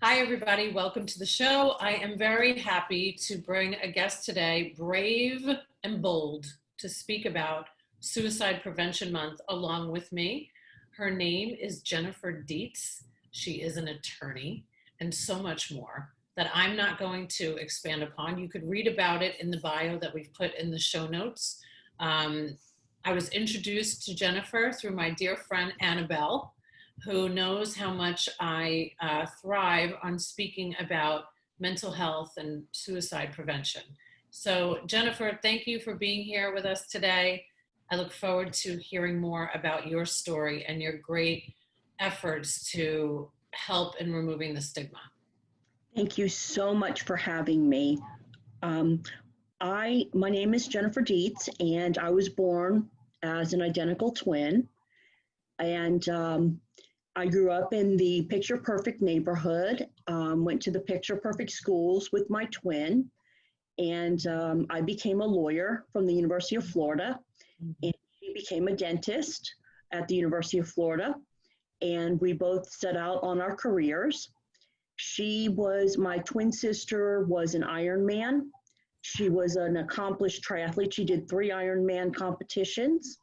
Hi, everybody. Welcome to the show. I am very happy to bring a guest today, brave and bold, to speak about Suicide Prevention Month along with me. Her name is Jennifer Dietz. She is an attorney and so much more that I'm not going to expand upon. You could read about it in the bio that we've put in the show notes. I was introduced to Jennifer through my dear friend, Annabelle, who knows how much I thrive on speaking about mental health and suicide prevention. So Jennifer, thank you for being here with us today. I look forward to hearing more about your story and your great efforts to help in removing the stigma. Thank you so much for having me. My name is Jennifer Dietz, and I was born as an identical twin. And I grew up in the Picture Perfect neighborhood, went to the Picture Perfect schools with my twin, and I became a lawyer from the University of Florida, and she became a dentist at the University of Florida, and we both set out on our careers. My twin sister was an Ironman. She was an accomplished triathlete. She did 3 Ironman competitions.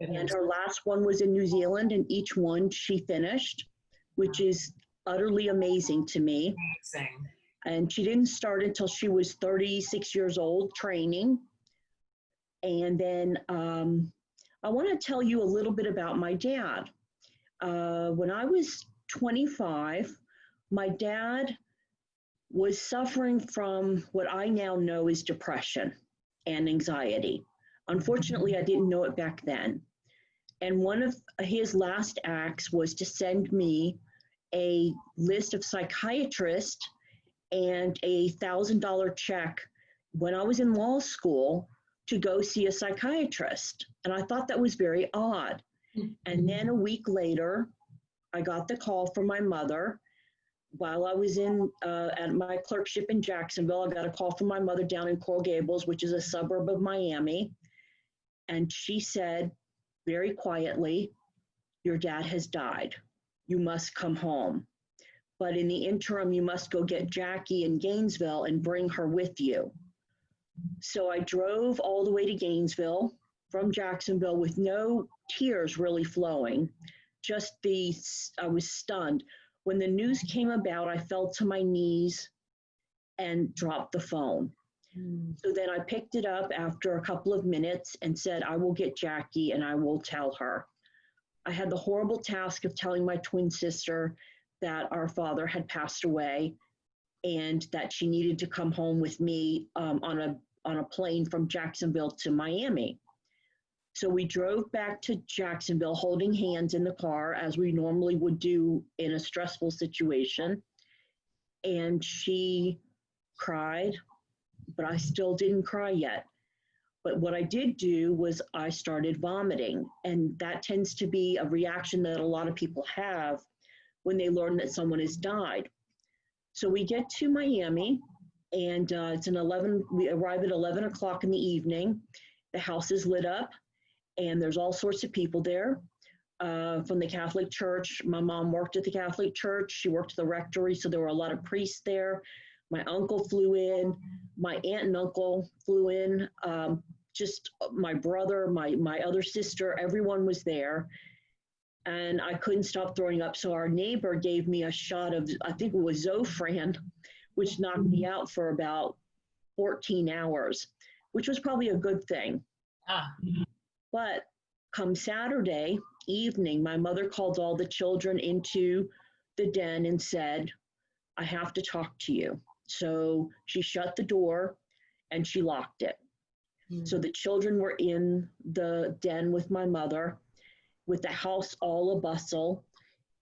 And her last one was in New Zealand, and each one she finished, which is utterly amazing to me. Amazing. And she didn't start until she was 36 years old training. And then I want to tell you a little bit about my dad. When I was 25, my dad was suffering from what I now know is depression and anxiety. Unfortunately, I didn't know it back then. And one of his last acts was to send me a list of psychiatrists and a $1,000 check when I was in law school to go see a psychiatrist. And I thought that was very odd. And then a week later, I got the call from my mother. While I was at my clerkship in Jacksonville, I got a call from my mother down in Coral Gables, which is a suburb of Miami. And she said very quietly, "Your dad has died. You must come home. But in the interim, you must go get Jackie in Gainesville and bring her with you." So I drove all the way to Gainesville from Jacksonville with no tears really flowing. I was stunned. When the news came about, I fell to my knees and dropped the phone. So then I picked it up after a couple of minutes and said, "I will get Jackie and I will tell her." I had the horrible task of telling my twin sister that our father had passed away and that she needed to come home with me on a plane from Jacksonville to Miami. So we drove back to Jacksonville holding hands in the car as we normally would do in a stressful situation. And she cried, but I still didn't cry yet. But what I did do was I started vomiting. And that tends to be a reaction that a lot of people have when they learn that someone has died. So we get to Miami, and we arrive at 11 o'clock in the evening. The house is lit up, and there's all sorts of people there from the Catholic Church. My mom worked at the Catholic Church. She worked at the rectory, so there were a lot of priests there. My uncle flew in. My aunt and uncle flew in. Just my brother, my other sister, everyone was there. And I couldn't stop throwing up. So our neighbor gave me a shot of, I think it was Zofran, which knocked me out for about 14 hours, which was probably a good thing. But come Saturday evening, my mother called all the children into the den and said, "I have to talk to you." So she shut the door and she locked it. So the children were in the den with my mother, with the house all a bustle.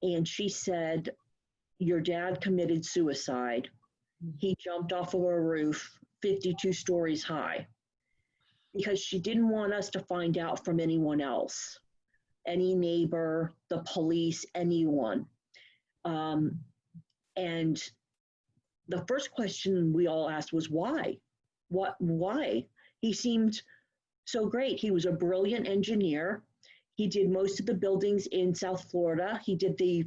And she said, "Your dad committed suicide. He jumped off of a roof 52 stories high." Because she didn't want us to find out from anyone else, any neighbor, the police, anyone. And the first question we all asked was, why? Why? He seemed so great. He was a brilliant engineer. He did most of the buildings in South Florida. He did the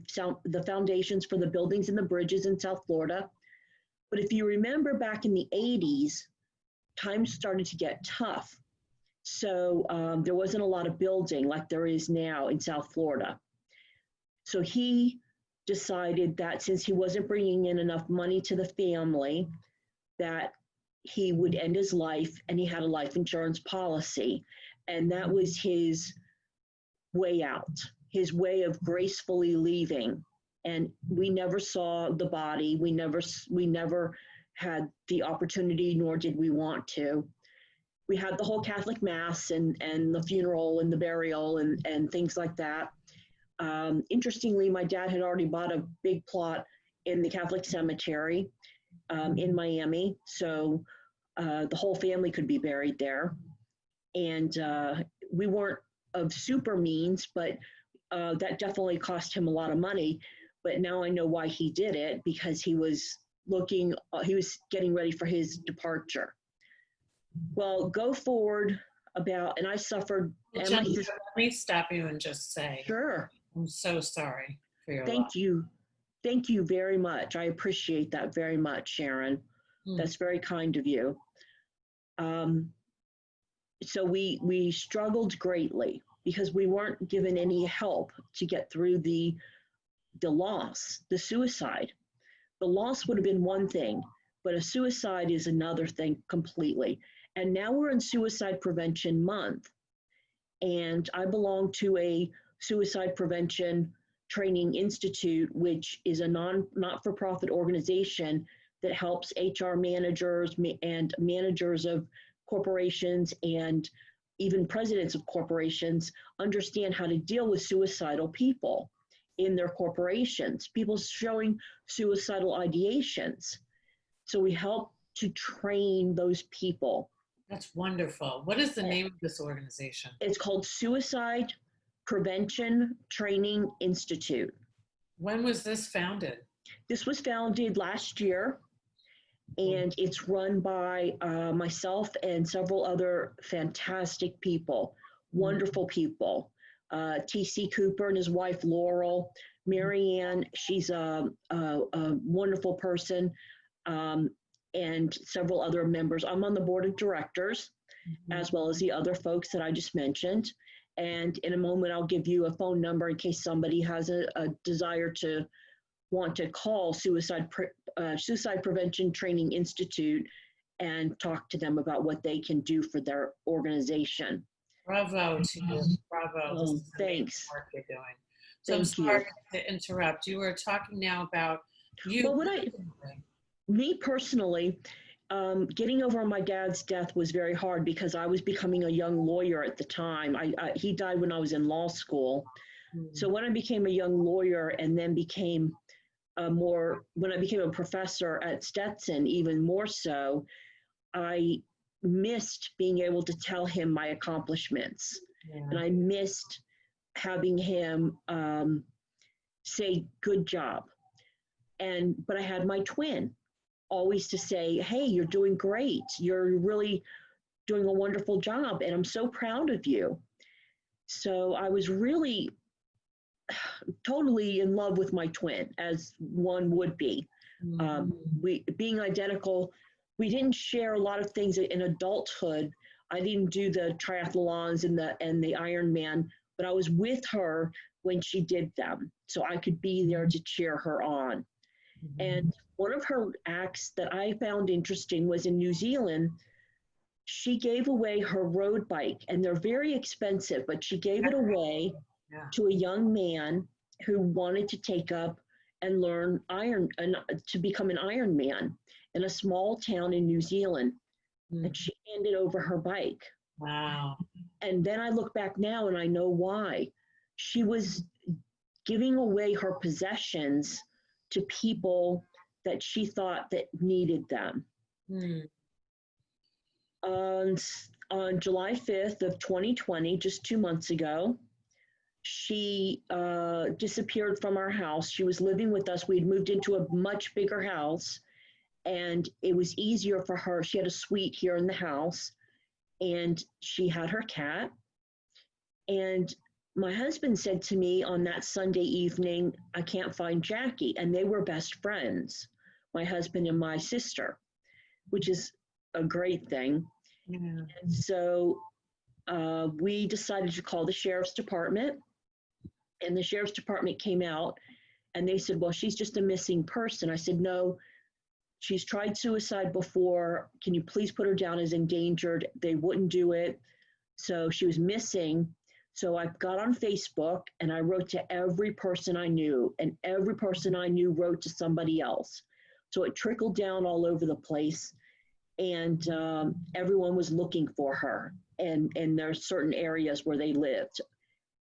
foundations for the buildings and the bridges in South Florida. But if you remember back in the 80s, times started to get tough. So there wasn't a lot of building like there is now in South Florida. So he decided that since he wasn't bringing in enough money to the family, that he would end his life, and he had a life insurance policy. And that was his way out, his way of gracefully leaving. And we never saw the body. We never had the opportunity, nor did we want to. We had the whole Catholic Mass and the funeral and the burial and things like that. Interestingly, my dad had already bought a big plot in the Catholic cemetery in Miami. So the whole family could be buried there. And we weren't of super means, but that definitely cost him a lot of money. But now I know why he did it, because he was getting ready for his departure. Well, go forward and I suffered. Well, Jen, let me stop you and just say, sure. I'm so sorry for your loss. Thank you. Thank you very much. I appreciate that very much, Sharon. That's very kind of you. So we struggled greatly because we weren't given any help to get through the loss, the suicide. The loss would have been one thing, but a suicide is another thing completely. And now we're in Suicide Prevention Month, and I belong to a Suicide Prevention Training Institute, which is a not-for-profit organization that helps HR managers and managers of corporations and even presidents of corporations understand how to deal with suicidal people in their corporations, people showing suicidal ideations. So we help to train those people. That's wonderful. What is the name of this organization? It's called Suicide Prevention Training Institute. When was this founded? This was founded last year, and it's run by myself and several other fantastic people, wonderful people. T.C. Cooper and his wife, Laurel. Marianne, she's a wonderful person, and several other members. I'm on the board of directors, as well as the other folks that I just mentioned. And in a moment, I'll give you a phone number in case somebody has a desire to want to call Suicide Prevention Training Institute and talk to them about what they can do for their organization. Bravo to you. Bravo. Oh, thanks. Work you're doing. So I'm sorry to interrupt. You were talking now about you. Well, me personally, getting over my dad's death was very hard because I was becoming a young lawyer at the time. He died when I was in law school. So when I became a young lawyer and then became when I became a professor at Stetson, even more so, I missed being able to tell him my accomplishments. And I missed having him say, good job. But I had my twin always to say, hey, you're doing great. You're really doing a wonderful job. And I'm so proud of you. So I was really totally in love with my twin, as one would be. Being identical, we didn't share a lot of things in adulthood. I didn't do the triathlons and the Ironman, but I was with her when she did them. So I could be there to cheer her on. And one of her acts that I found interesting was in New Zealand, she gave away her road bike, and they're very expensive, but she gave it away to a young man who wanted to take up and learn to become an Ironman in a small town in New Zealand. And she handed over her bike. Wow. And then I look back now and I know why. She was giving away her possessions to people that she thought that needed them. On July 5th of 2020, just 2 months ago, she disappeared from our house. She was living with us. We'd moved into a much bigger house, and it was easier for her. She had a suite here in the house, and she had her cat. And my husband said to me on that Sunday evening, I can't find Jackie. And they were best friends, my husband and my sister, which is a great thing. Yeah. And so we decided to call the sheriff's department, and the sheriff's department came out and they said, well, she's just a missing person. I said, no, she's tried suicide before. Can you please put her down as endangered? They wouldn't do it. So she was missing. So I got on Facebook and I wrote to every person I knew, and every person I knew wrote to somebody else. So it trickled down all over the place, and everyone was looking for her, and there are certain areas where they lived.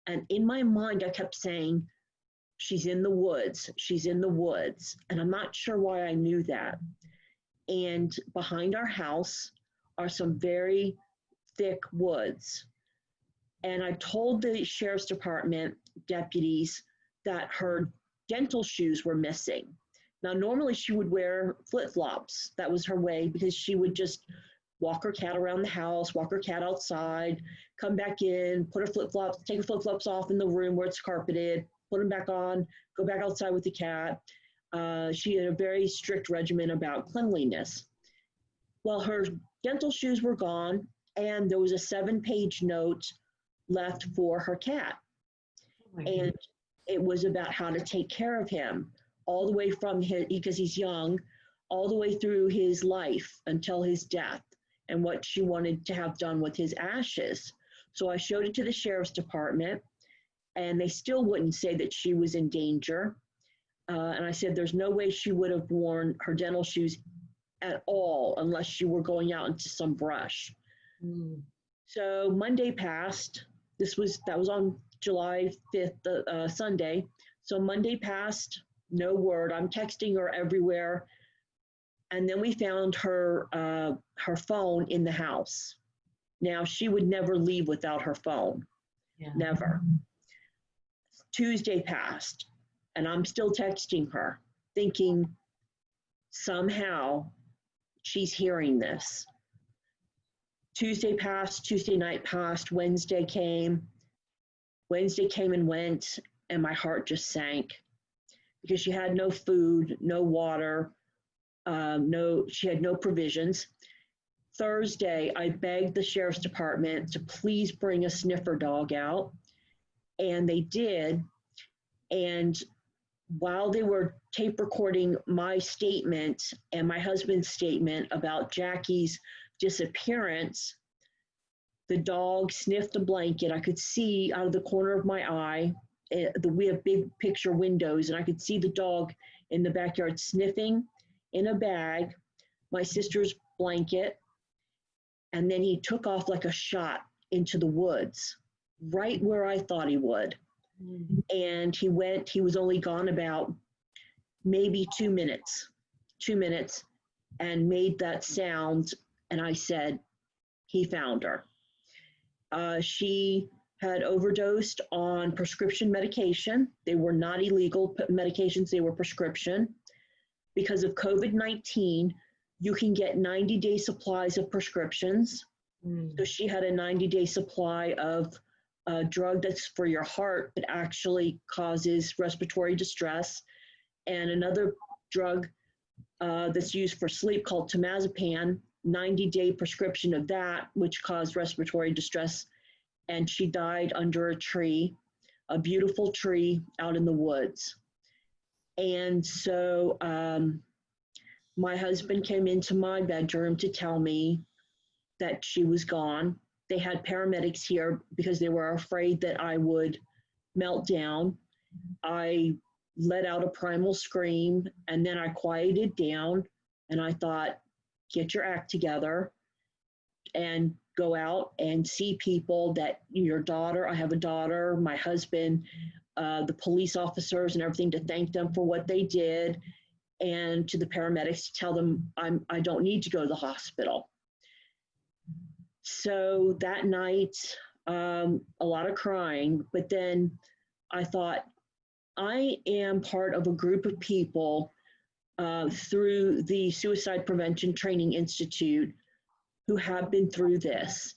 And in my mind, I kept saying, she's in the woods, she's in the woods. And I'm not sure why I knew that. And behind our house are some very thick woods. And I told the sheriff's department deputies that her dental shoes were missing. Now, normally she would wear flip-flops. That was her way, because she would just walk her cat around the house, walk her cat outside, come back in, put her flip-flops, take her flip-flops off in the room where it's carpeted, put them back on, go back outside with the cat. She had a very strict regimen about cleanliness. Well, her dental shoes were gone, and there was a 7-page note left for her cat. And it was about how to take care of him, all the way from his, because he's young, all the way through his life until his death, and what she wanted to have done with his ashes. So I showed it to the sheriff's department, and they still wouldn't say that she was in danger. And I said, there's no way she would have worn her dental shoes at all unless she were going out into some brush. Mm. So Monday passed. That was on July 5th, Sunday. So Monday passed, no word. I'm texting her everywhere. And then we found her phone in the house. Now, she would never leave without her phone. Yeah. Never. Tuesday passed, and I'm still texting her, thinking somehow she's hearing this. Tuesday passed, Tuesday night passed, Wednesday came and went, and my heart just sank, because she had no food, no water, she had no provisions. Thursday, I begged the sheriff's department to please bring a sniffer dog out, and they did. And while they were tape recording my statement and my husband's statement about Jackie's disappearance, the dog sniffed a blanket. I could see out of the corner of my eye, we have big picture windows, and I could see the dog in the backyard sniffing in a bag, my sister's blanket, and then he took off like a shot into the woods, right where I thought he would. Mm-hmm. And he was only gone about maybe 2 minutes, and made that sound, and I said, he found her. She had overdosed on prescription medication. They were not illegal medications, they were prescription. Because of COVID-19, you can get 90-day supplies of prescriptions. Mm. So she had a 90-day supply of a drug that's for your heart, but actually causes respiratory distress, and another drug that's used for sleep called temazepam, 90-day prescription of that, which caused respiratory distress. And she died under a tree, a beautiful tree out in the woods. And so my husband came into my bedroom to tell me that she was gone. They had paramedics here because they were afraid that I would melt down. I let out a primal scream, and then I quieted down, and I thought, get your act together and go out and see people that your daughter, I have a daughter, my husband, the police officers and everything, to thank them for what they did, and to the paramedics to tell them I don't need to go to the hospital. So that night, a lot of crying, but then I thought, I am part of a group of people through the Suicide Prevention Training Institute who have been through this.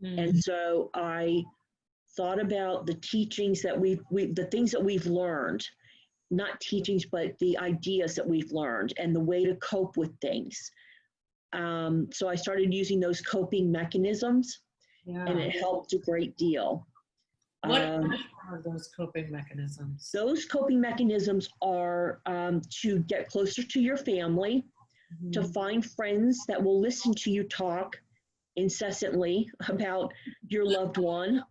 Mm. And so I thought about the teachings that the things that we've learned, not teachings, but the ideas that we've learned and the way to cope with things. So I started using those coping mechanisms, and it helped a great deal. What are those coping mechanisms? Those coping mechanisms are to get closer to your family, to find friends that will listen to you talk incessantly about your loved one,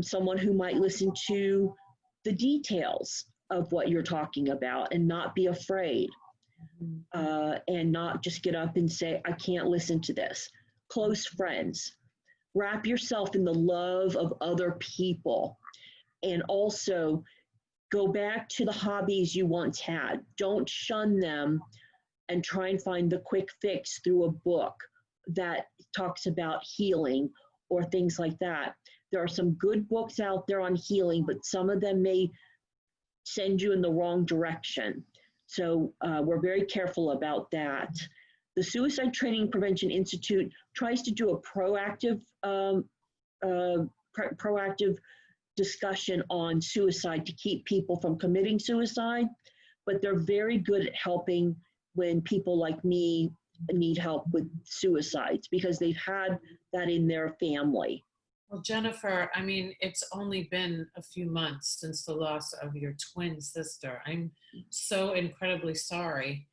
someone who might listen to the details of what you're talking about and not be afraid, and not just get up and say, I can't listen to this. Close friends. Wrap yourself in the love of other people, and also go back to the hobbies you once had. Don't shun them and try and find the quick fix through a book that talks about healing or things like that. There are some good books out there on healing, but some of them may send you in the wrong direction. So we're very careful about that. The Suicide Training Prevention Institute tries to do a proactive discussion on suicide to keep people from committing suicide, but they're very good at helping when people like me need help with suicides because they've had that in their family. Well, Jennifer, I mean, it's only been a few months since the loss of your twin sister. I'm so incredibly sorry.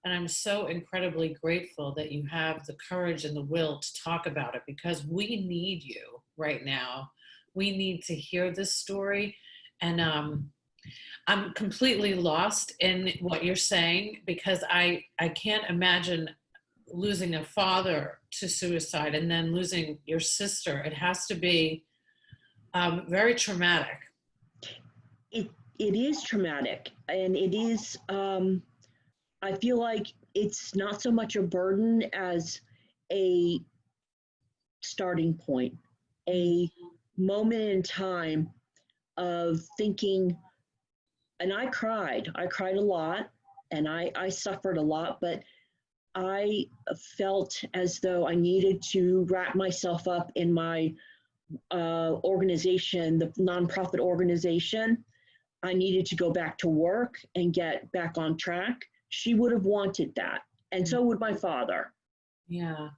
And I'm so incredibly grateful that you have the courage and the will to talk about it, because we need you right now. We need to hear this story. And I'm completely lost in what you're saying, because I can't imagine losing a father to suicide and then losing your sister. It has to be very traumatic. It is traumatic, and it is, I feel like it's not so much a burden as a starting point, a moment in time of thinking. And I cried a lot, and I suffered a lot, but I felt as though I needed to wrap myself up in my organization, the nonprofit organization. I needed to go back to work and get back on track. She would have wanted that, and so would my father. Yeah,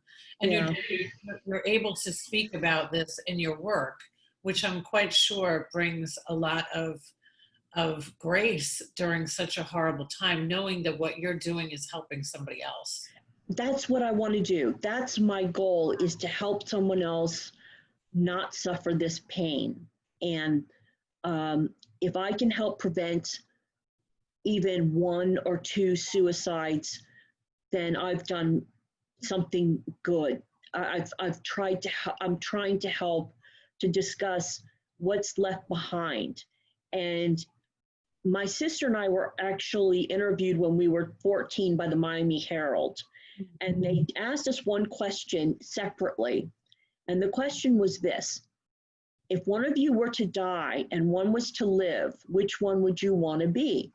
and you're able to speak about this in your work, which I'm quite sure brings a lot of grace during such a horrible time, knowing that what you're doing is helping somebody else. That's what I want to do. That's my goal, is to help someone else not suffer this pain. And if I can help prevent even 1 or 2 suicides, then I've done something good. I'm trying to help to discuss what's left behind. And my sister and I were actually interviewed when we were 14 by the Miami Herald. And they asked us one question separately. And the question was this: if one of you were to die and one was to live, which one would you want to be?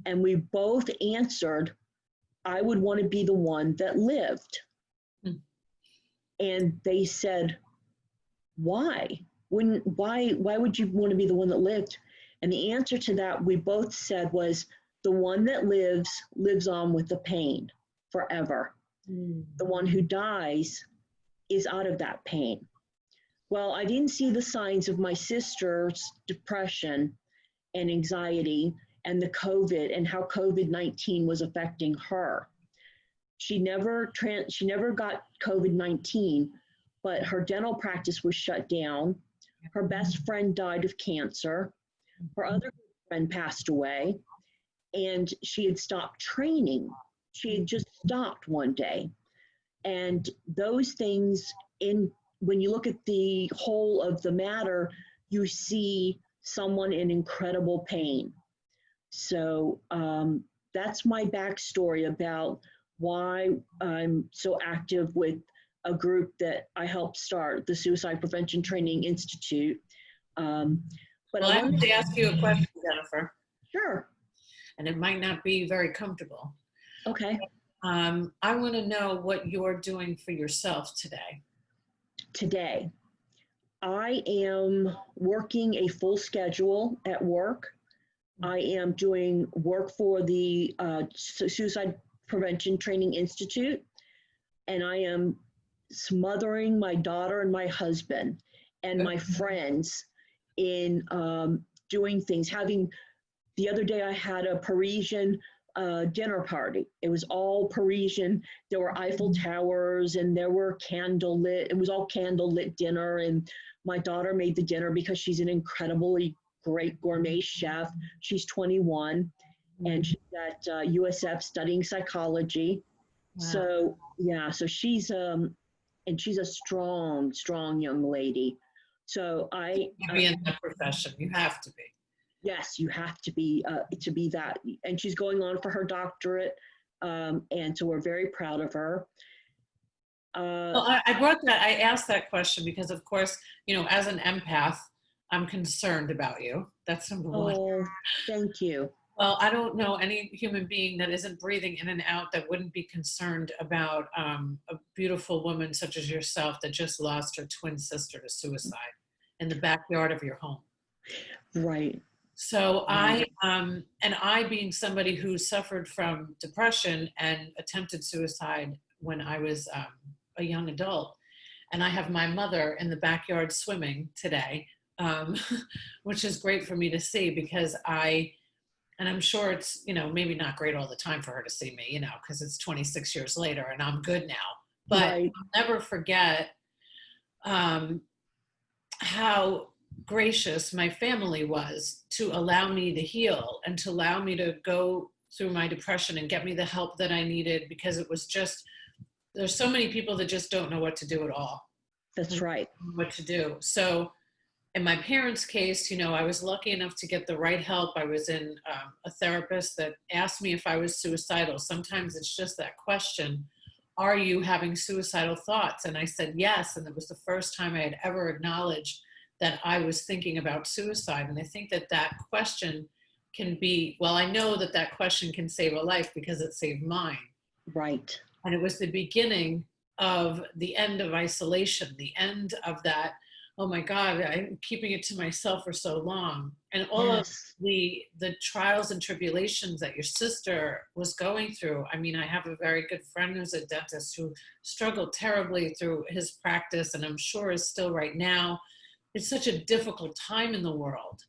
And we both answered, I would want to be the one that lived. And they said, why? Why would you want to be the one that lived? And the answer to that, we both said, was the one that lives on with the pain forever. The one who dies is out of that pain. Well, I didn't see the signs of my sister's depression and anxiety and the COVID and how COVID-19 was affecting her. She never got COVID-19, but her dental practice was shut down. Her best friend died of cancer. Her other friend passed away, and she had stopped training. She had just stopped one day. And those things, when you look at the whole of the matter, you see someone in incredible pain. So that's my backstory about why I'm so active with a group that I helped start, the Suicide Prevention Training Institute. But I wanted to ask you a question, Jennifer. Sure. And it might not be very comfortable. Okay. I want to know what you're doing for yourself today. Today, I am working a full schedule at work. I am doing work for the Suicide Prevention Training Institute, and I am smothering my daughter and my husband and my friends in doing things. The other day, I had a Parisian dinner party. It was all Parisian. There were Eiffel Towers and there were candlelit. It was all candlelit dinner. And my daughter made the dinner because she's an incredibly great gourmet chef. She's 21 and she's at USF studying psychology. Wow. So yeah, so she's and she's a strong, strong young lady. So You be in that profession. You have to be. yes, you have to be that. And she's going on for her doctorate, and so we're very proud of her. Well, I asked that question because, of course, as an empath, I'm concerned about you. That's number one. Oh, thank you. Well, I don't know any human being that isn't breathing in and out that wouldn't be concerned about a beautiful woman such as yourself that just lost her twin sister to suicide in the backyard of your home. Right. So I being somebody who suffered from depression and attempted suicide when I was a young adult, and I have my mother in the backyard swimming today, which is great for me to see because and I'm sure it's, maybe not great all the time for her to see me, because it's 26 years later and I'm good now. But right. I'll never forget how gracious my family was to allow me to heal and to allow me to go through my depression and get me the help that I needed, because it was just, there's so many people that just don't know what to do at all. That's right. What to do. So in my parents' case, I was lucky enough to get the right help. I was in a therapist that asked me if I was suicidal. Sometimes it's just that question, are you having suicidal thoughts? And I said yes, and it was the first time I had ever acknowledged that I was thinking about suicide. And I think that question can be, well, I know that question can save a life because it saved mine. Right. And it was the beginning of the end of isolation, the end of that, oh my God, I'm keeping it to myself for so long. And all of the trials and tribulations that your sister was going through. I mean, I have a very good friend who's a dentist who struggled terribly through his practice, and I'm sure is still right now. It's such a difficult time in the world.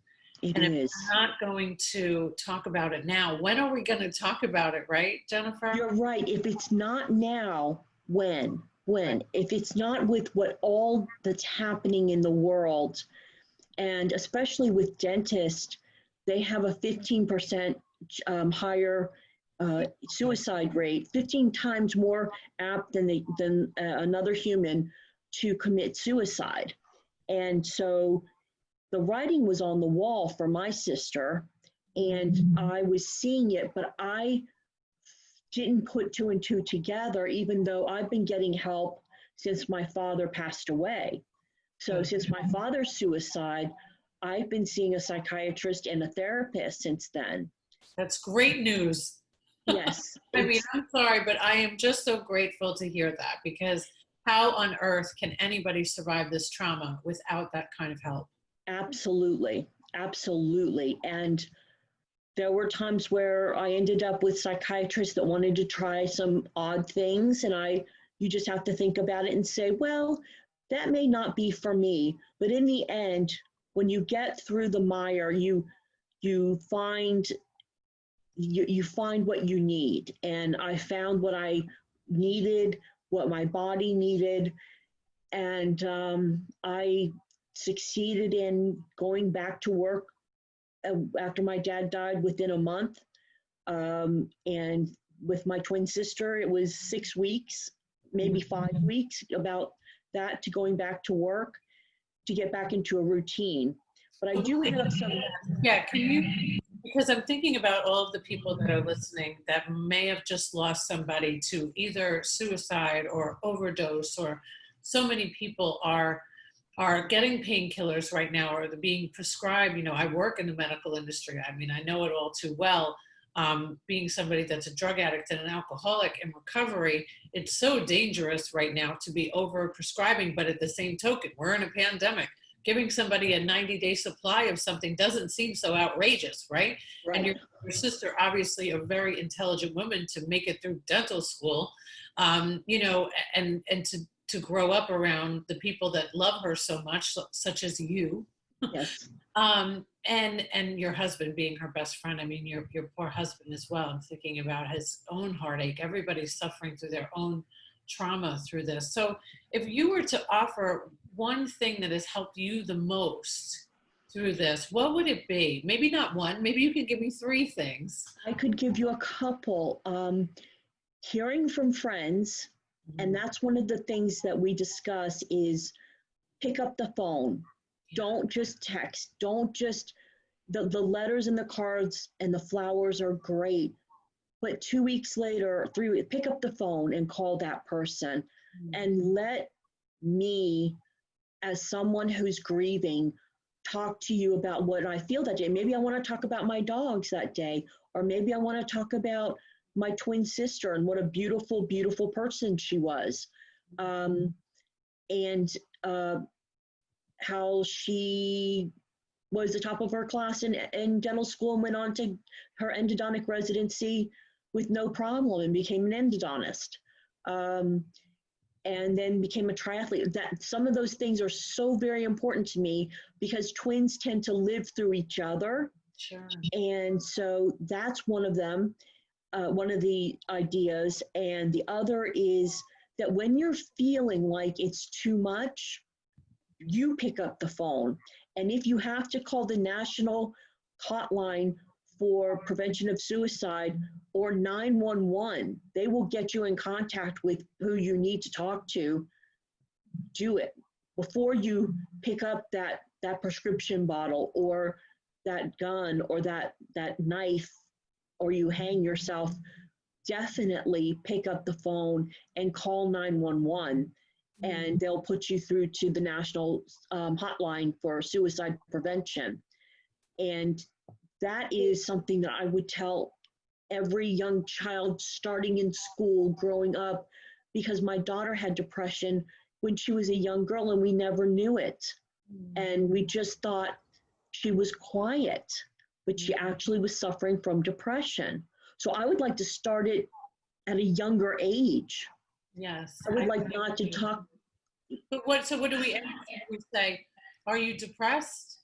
It and is. if we're not going to talk about it now, when are we going to talk about it, right, Jennifer? You're right. If it's not now, when? If it's not with what all that's happening in the world, and especially with dentists, they have a 15% higher suicide rate, 15 times more apt than another human to commit suicide. And so the writing was on the wall for my sister, and I was seeing it, but I didn't put two and two together, even though I've been getting help since my father passed away. So since my father's suicide, I've been seeing a psychiatrist and a therapist since then. That's great news. Yes. I mean, I'm sorry, but I am just so grateful to hear that, because how on earth can anybody survive this trauma without that kind of help? Absolutely. Absolutely. And there were times where I ended up with psychiatrists that wanted to try some odd things, and you just have to think about it and say, well, that may not be for me. But in the end, when you get through the mire, you find what you need. And I found what I needed, what my body needed, and I succeeded in going back to work after my dad died within a month. And with my twin sister, it was 6 weeks, maybe 5 weeks, about that, to going back to work, to get back into a routine. But I do have some. Yeah, can you, because I'm thinking about all of the people that are listening that may have just lost somebody to either suicide or overdose, or so many people are getting painkillers right now, or they're being prescribed. I work in the medical industry. I mean, I know it all too well. being somebody that's a drug addict and an alcoholic in recovery, it's so dangerous right now to be over prescribing. But at the same token, we're in a pandemic. Giving somebody a 90-day supply of something doesn't seem so outrageous, right? Right. And your sister, obviously a very intelligent woman to make it through dental school, you know, and to grow up around the people that love her so much, such as you. Yes. And your husband being her best friend. I mean, your poor husband as well. I'm thinking about his own heartache. Everybody's suffering through their own trauma through this. So if you were to offer one thing that has helped you the most through this, what would it be? Maybe not one, maybe you could give me three things. I could give you a couple. Hearing from friends, and that's one of the things that we discuss is pick up the phone. Don't just text. Don't just, the letters and the cards and the flowers are great. But 2 weeks later, 3 weeks, pick up the phone and call that person and let me, as someone who's grieving, talk to you about what I feel that day. Maybe I want to talk about my dogs that day, or maybe I want to talk about my twin sister and what a beautiful, beautiful person she was. And how she was the top of her class in dental school and went on to her endodontic residency with no problem and became an endodontist. And then became a triathlete. That some of those things are so very important to me because twins tend to live through each other. Sure. And so that's one of them, one of the ideas. And the other is that when you're feeling like it's too much, you pick up the phone. And if you have to call the national hotline for prevention of suicide or 911, they will get you in contact with who you need to talk to. Do it before you pick up that prescription bottle or that gun or that knife, or you hang yourself. Definitely pick up the phone and call 911. And they'll put you through to the national hotline for suicide prevention. And that is something that I would tell every young child starting in school, growing up, because my daughter had depression when she was a young girl and we never knew it. And we just thought she was quiet, but she actually was suffering from depression. So I would like to start it at a younger age. Yes. I would like not to talk. But so what do we ask? We say, are you depressed?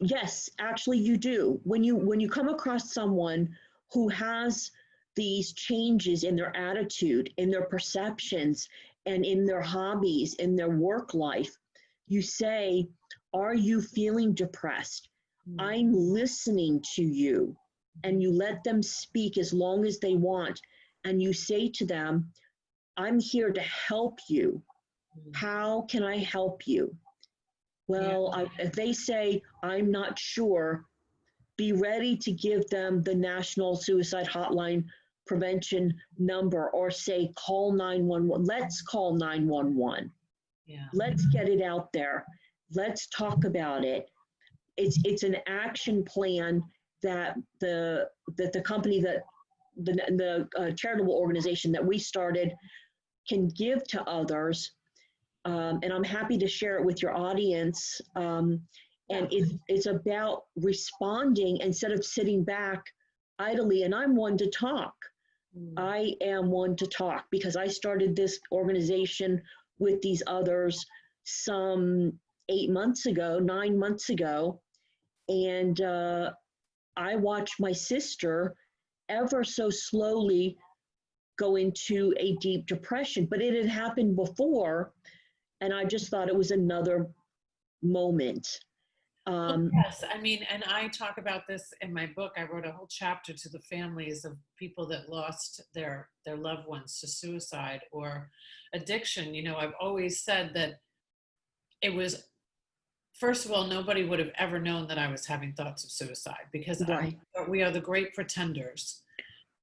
Yes, actually you do. When you come across someone who has these changes in their attitude, in their perceptions, and in their hobbies, in their work life, you say, are you feeling depressed? I'm listening to you. And you let them speak as long as they want. And you say to them, I'm here to help you. How can I help you? Well, if they say, I'm not sure, be ready to give them the National Suicide Hotline prevention number, or say, call 911. Let's call 911. Yeah. Let's get it out there. Let's talk about it. It's an action plan that the company, that the charitable organization that we started can give to others. And I'm happy to share it with your audience. And it's about responding instead of sitting back idly. And I'm one to talk. I am one to talk because I started this organization with these others some 9 months ago. And I watched my sister ever so slowly go into a deep depression, but it had happened before. And I just thought it was another moment. Yes, I mean, and I talk about this in my book. I wrote a whole chapter to the families of people that lost their loved ones to suicide or addiction. You know, I've always said that it was, first of all, nobody would have ever known that I was having thoughts of suicide because we are the great pretenders.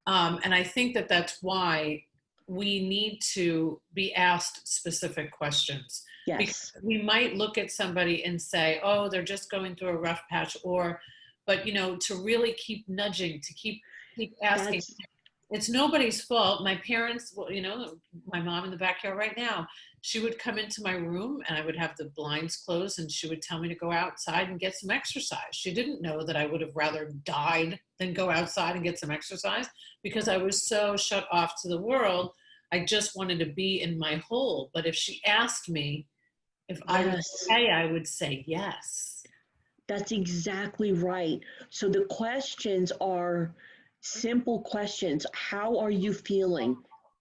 And I think that that's why we need to be asked specific questions. Yes. Because we might look at somebody and say, oh, they're just going through a rough patch, but you know, to really keep nudging, to keep keep asking. That's, It's nobody's fault. My parents, well, my mom in the backyard right now, she would come into my room and I would have the blinds closed and she would tell me to go outside and get some exercise. She didn't know that I would have rather died than go outside and get some exercise because I was so shut off to the world. I just wanted to be in my hole. But if she asked me if I was yes, okay, I would say yes. that's exactly right. So the questions are simple questions. How are you feeling?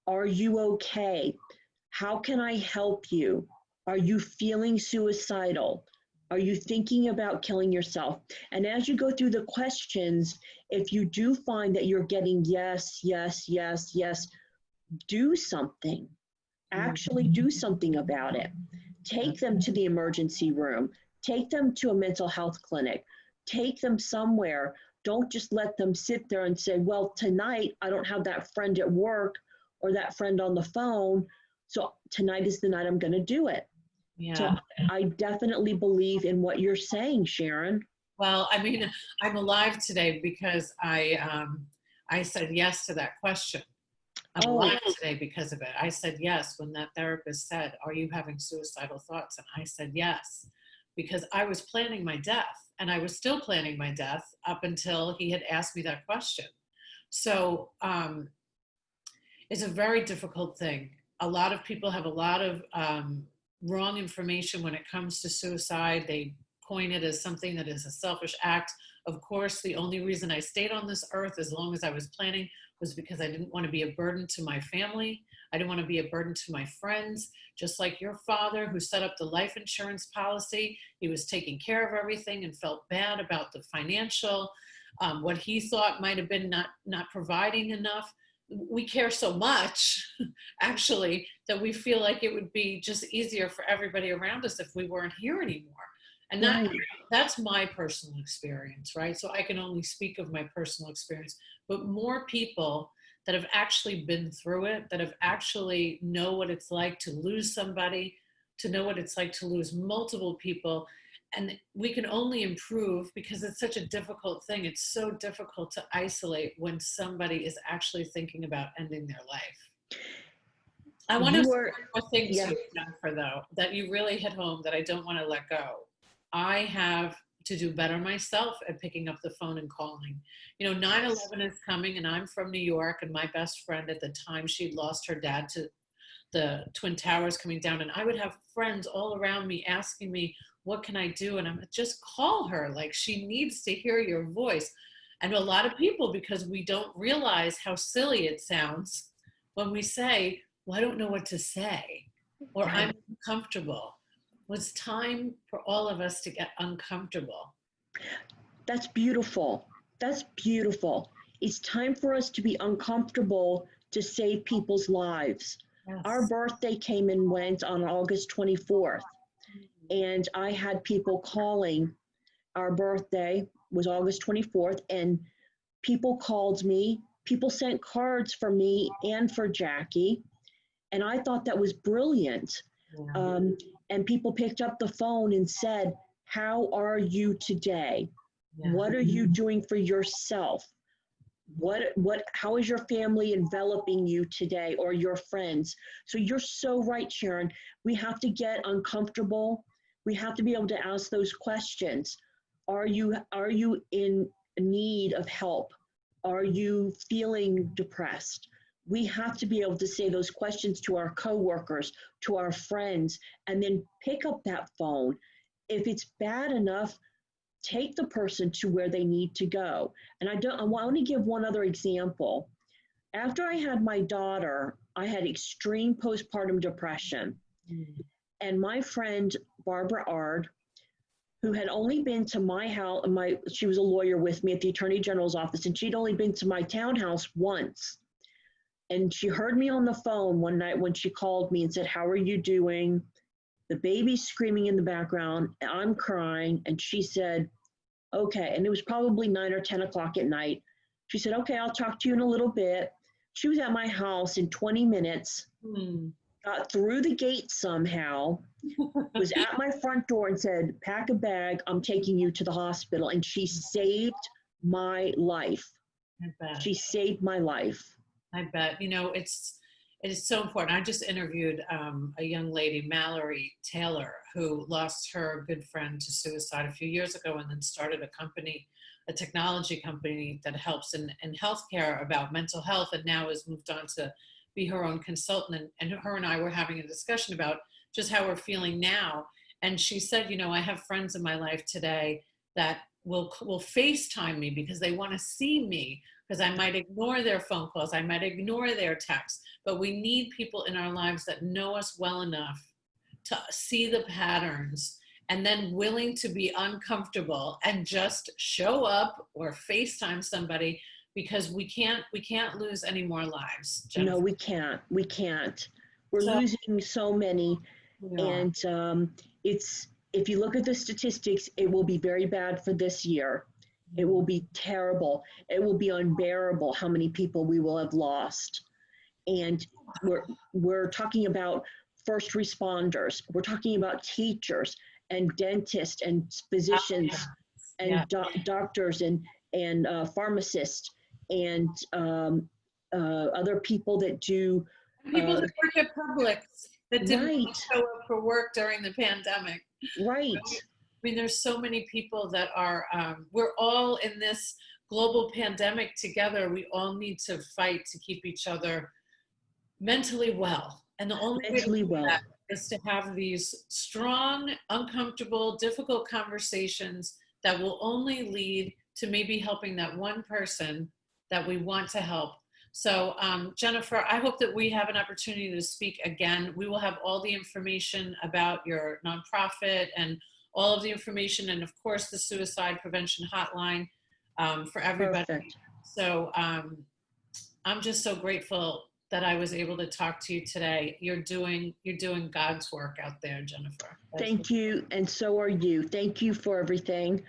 Are you okay? How can I help you? Are you feeling suicidal? Are you thinking about killing yourself? And as you go through the questions, if you do find that you're getting yes, yes, yes, yes, do something. Actually do something about it. Take them to the emergency room. Take them to a mental health clinic. Take them somewhere. Don't just let them sit there and say, well, tonight I don't have that friend at work or that friend on the phone. So tonight is the night I'm going to do it. So Yeah. I definitely believe in what you're saying, Sharon. Well, I mean, I'm alive today because I said yes to that question. I'm Oh, alive today because of it. I said yes when that therapist said, "Are you having suicidal thoughts?" And I said yes because I was planning my death and I was still planning my death up until he had asked me that question. So it's a very difficult thing. A lot of people have a lot of wrong information when it comes to suicide. They coin it as something that is a selfish act. Of course, the only reason I stayed on this earth as long as I was planning was because I didn't want to be a burden to my family. I didn't want to be a burden to my friends. Just like your father who set up the life insurance policy, he was taking care of everything and felt bad about the financial, what he thought might have been not providing enough. We care so much actually that we feel like it would be just easier for everybody around us if we weren't here anymore. And right. that's my personal experience, right? So I can only speak of my personal experience, but more people that have actually been through it, that have actually know what it's like to lose somebody, to know what it's like to lose multiple people. And we can only improve because it's such a difficult thing. It's so difficult to isolate when somebody is actually thinking about ending their life. I want to You say are, one more thing yeah, to you, Jennifer, though, that you really hit home that I don't want to let go. I have to do better myself at picking up the phone and calling. 9/11 is coming, and I'm from New York, and my best friend at the time, she'd lost her dad to the Twin Towers coming down, and I would have friends all around me asking me, what can I do? And I'm just call her, like she needs to hear your voice. And a lot of people, because we don't realize how silly it sounds when we say, well, I don't know what to say, or right. I'm uncomfortable. Well, it's time for all of us to get uncomfortable. That's beautiful. That's beautiful. It's time for us to be uncomfortable to save people's lives. Our Yes. birthday came and went on August 24th, and I had people calling. Our birthday was August 24th, and people called me. People sent cards for me and for Jackie, and I thought that was brilliant. Yeah. And people picked up the phone and said, how are you today? Yeah. What are you doing for yourself? How is your family enveloping you today, or your friends? So you're so right, Sharon. We have to get uncomfortable. We have to be able to ask those questions. Are you in need of help? Are you feeling depressed? We have to be able to say those questions to our coworkers, to our friends, and then pick up that phone. If it's bad enough, take the person to where they need to go. And I want to give one other example. After I had my daughter, I had extreme postpartum depression. Mm. And my friend, Barbara Ard, who had only been to my house, she was a lawyer with me at the Attorney General's office, and she'd only been to my townhouse once. And she heard me on the phone one night when she called me and said, how are you doing? The baby's screaming in the background. I'm crying. And she said, okay. And it was probably 9 or 10 o'clock at night. She said, okay, I'll talk to you in a little bit. She was at my house in 20 minutes, got through the gate somehow, was at my front door and said, pack a bag, I'm taking you to the hospital. And she saved my life. I bet. She saved my life. I bet. It is so important. I just interviewed a young lady, Mallory Taylor, who lost her good friend to suicide a few years ago and then started a company, a technology company that helps in healthcare about mental health, and now has moved on to be her own consultant. And her and I were having a discussion about just how we're feeling now. And she said, I have friends in my life today that will FaceTime me because they want to see me, because I might ignore their phone calls, I might ignore their texts, but we need people in our lives that know us well enough to see the patterns and then willing to be uncomfortable and just show up or FaceTime somebody, because we can't lose any more lives, Jennifer. No, we can't. We can't. We're So, losing so many. yeah. And it's, if you look at the statistics, it will be very bad for this year. It will be terrible. It will be unbearable how many people we will have lost. And we're talking about first responders. We're talking about teachers and dentists and physicians and doctors and pharmacists and other people that do. People that work at Publix that didn't Right. show up for work during the pandemic. Right. I mean, there's so many people that are, we're all in this global pandemic together. We all need to fight to keep each other mentally well. And the only way to do that is to have these strong, uncomfortable, difficult conversations that will only lead to maybe helping that one person that we want to help. So Jennifer, I hope that we have an opportunity to speak again. We will have all the information about your nonprofit and all of the information, and of course the suicide prevention hotline for everybody. Perfect. So I'm just so grateful that I was able to talk to you today. You're doing God's work out there, Jennifer. Thank you, and so are you. Thank you for everything,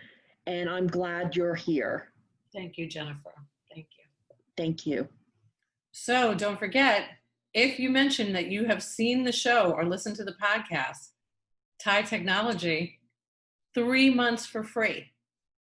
and I'm glad you're here. Thank you, Jennifer. Thank you. Thank you. So don't forget, if you mention that you have seen the show or listened to the podcast, Thai Technology, 3 months for free.